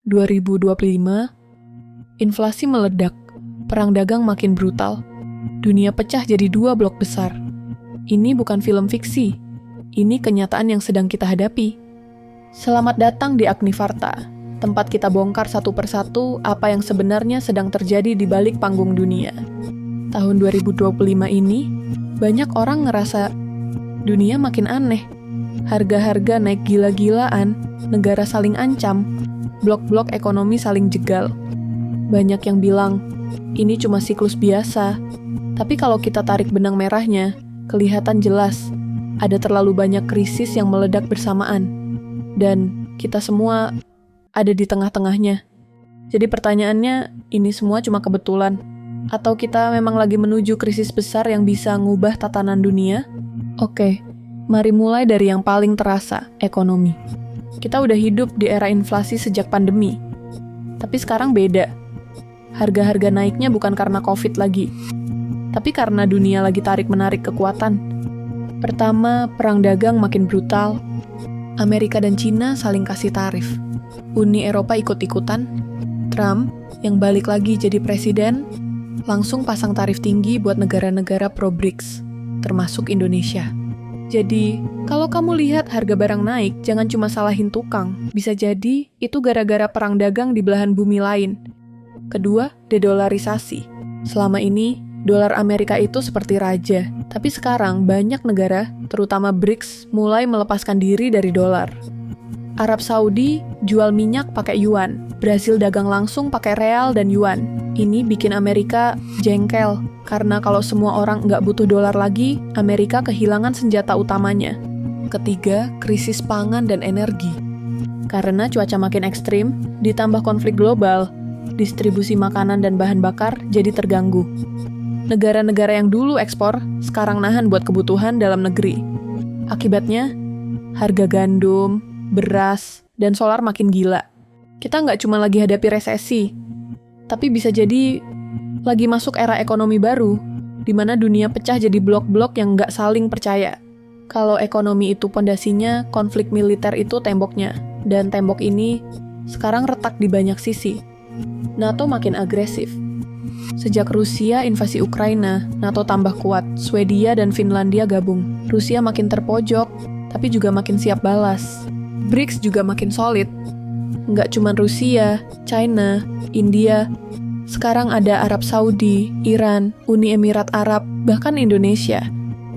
2025, inflasi meledak, perang dagang makin brutal, dunia pecah jadi 2 blok besar. Ini bukan film fiksi, ini kenyataan yang sedang kita hadapi. Selamat datang di Agnivarta, tempat kita bongkar satu persatu apa yang sebenarnya sedang terjadi di balik panggung dunia. Tahun 2025 ini, banyak orang ngerasa dunia makin aneh. Harga-harga naik gila-gilaan, negara saling ancam, blok-blok ekonomi saling jegal. Banyak yang bilang, ini cuma siklus biasa. Tapi kalau kita tarik benang merahnya, kelihatan jelas, ada terlalu banyak krisis yang meledak bersamaan. Dan kita semua ada di tengah-tengahnya. Jadi pertanyaannya, ini semua cuma kebetulan? Atau kita memang lagi menuju krisis besar yang bisa ngubah tatanan dunia? Oke, mari mulai dari yang paling terasa, ekonomi. Kita udah hidup di era inflasi sejak pandemi. Tapi sekarang beda. Harga-harga naiknya bukan karena COVID lagi, tapi karena dunia lagi tarik-menarik kekuatan. Pertama, perang dagang makin brutal. Amerika dan Cina saling kasih tarif. Uni Eropa ikut-ikutan. Trump, yang balik lagi jadi presiden, langsung pasang tarif tinggi buat negara-negara pro-BRICS, termasuk Indonesia. Jadi, kalau kamu lihat harga barang naik, jangan cuma salahin tukang. Bisa jadi, itu gara-gara perang dagang di belahan bumi lain. Kedua, dedolarisasi. Selama ini, dolar Amerika itu seperti raja. Tapi sekarang, banyak negara, terutama BRICS, mulai melepaskan diri dari dolar. Arab Saudi jual minyak pakai yuan. Brasil dagang langsung pakai real dan yuan. Ini bikin Amerika jengkel, karena kalau semua orang nggak butuh dolar lagi, Amerika kehilangan senjata utamanya. Ketiga, krisis pangan dan energi. Karena cuaca makin ekstrim, ditambah konflik global, distribusi makanan dan bahan bakar jadi terganggu. Negara-negara yang dulu ekspor, sekarang nahan buat kebutuhan dalam negeri. Akibatnya, harga gandum, beras, dan solar makin gila. Kita nggak cuma lagi hadapi resesi, tapi bisa jadi lagi masuk era ekonomi baru, di mana dunia pecah jadi blok-blok yang nggak saling percaya. Kalau ekonomi itu pondasinya, konflik militer itu temboknya, dan tembok ini sekarang retak di banyak sisi. NATO makin agresif. Sejak Rusia invasi Ukraina, NATO tambah kuat, Swedia dan Finlandia gabung. Rusia makin terpojok, tapi juga makin siap balas. BRICS juga makin solid. Nggak cuma Rusia, China, India, sekarang ada Arab Saudi, Iran, Uni Emirat Arab, bahkan Indonesia.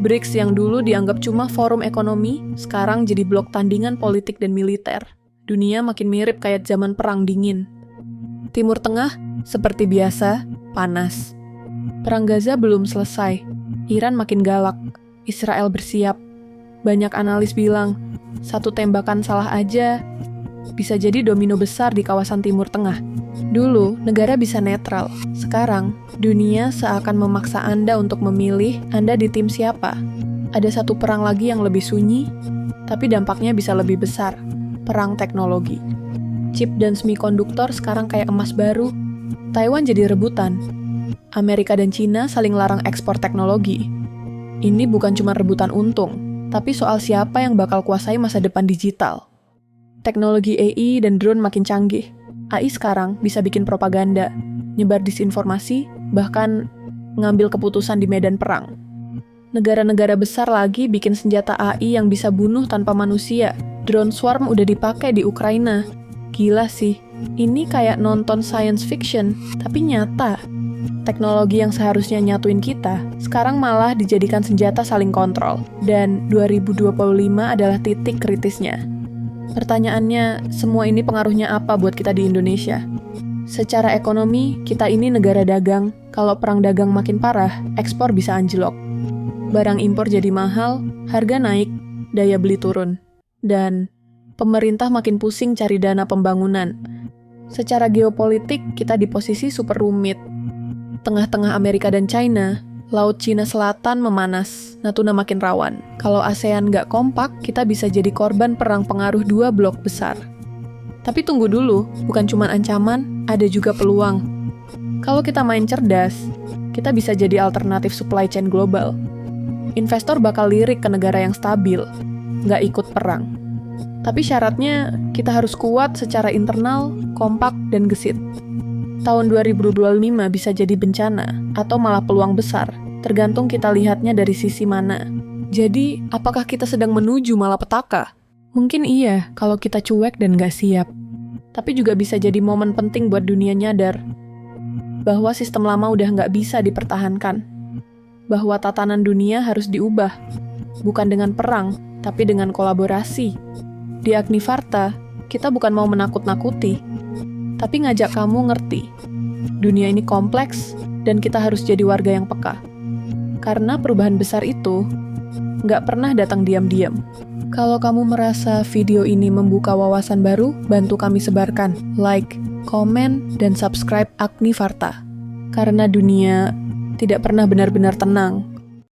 BRICS yang dulu dianggap cuma forum ekonomi, sekarang jadi blok tandingan politik dan militer. Dunia makin mirip kayak zaman perang dingin. Timur Tengah, seperti biasa, panas. Perang Gaza belum selesai. Iran makin galak. Israel bersiap. Banyak analis bilang, satu tembakan salah aja bisa jadi domino besar di kawasan Timur Tengah. Dulu, negara bisa netral. Sekarang, dunia seakan memaksa Anda untuk memilih Anda di tim siapa. Ada satu perang lagi yang lebih sunyi, tapi dampaknya bisa lebih besar. Perang teknologi. Chip dan semikonduktor sekarang kayak emas baru. Taiwan jadi rebutan. Amerika dan Cina saling larang ekspor teknologi. Ini bukan cuma rebutan untung, tapi soal siapa yang bakal kuasai masa depan digital. Teknologi AI dan drone makin canggih. AI sekarang bisa bikin propaganda, nyebar disinformasi, bahkan ngambil keputusan di medan perang. Negara-negara besar lagi bikin senjata AI yang bisa bunuh tanpa manusia. Drone swarm udah dipakai di Ukraina. Gila sih, ini kayak nonton science fiction, tapi nyata. Teknologi yang seharusnya nyatuin kita, sekarang malah dijadikan senjata saling kontrol. Dan 2025 adalah titik kritisnya. Pertanyaannya, semua ini pengaruhnya apa buat kita di Indonesia? Secara ekonomi, kita ini negara dagang. Kalau perang dagang makin parah, ekspor bisa anjlok. Barang impor jadi mahal, harga naik, daya beli turun. Dan pemerintah makin pusing cari dana pembangunan. Secara geopolitik, kita di posisi super rumit. Tengah-tengah Amerika dan China, Laut Cina Selatan memanas, Natuna makin rawan. Kalau ASEAN nggak kompak, kita bisa jadi korban perang pengaruh 2 blok besar. Tapi tunggu dulu, bukan cuma ancaman, ada juga peluang. Kalau kita main cerdas, kita bisa jadi alternatif supply chain global. Investor bakal lirik ke negara yang stabil, nggak ikut perang. Tapi syaratnya kita harus kuat secara internal, kompak, dan gesit. Tahun 2025 bisa jadi bencana atau malah peluang besar, tergantung kita lihatnya dari sisi mana. Jadi, apakah kita sedang menuju malapetaka? Mungkin iya kalau kita cuek dan gak siap. Tapi juga bisa jadi momen penting buat dunia nyadar bahwa sistem lama udah gak bisa dipertahankan. Bahwa tatanan dunia harus diubah, bukan dengan perang, tapi dengan kolaborasi. Di Agnivarta, kita bukan mau menakut-nakuti, tapi ngajak kamu ngerti. Dunia ini kompleks, dan kita harus jadi warga yang peka. Karena perubahan besar itu nggak pernah datang diam-diam. Kalau kamu merasa video ini membuka wawasan baru, bantu kami sebarkan. Like, komen, dan subscribe Agnivarta. Karena dunia tidak pernah benar-benar tenang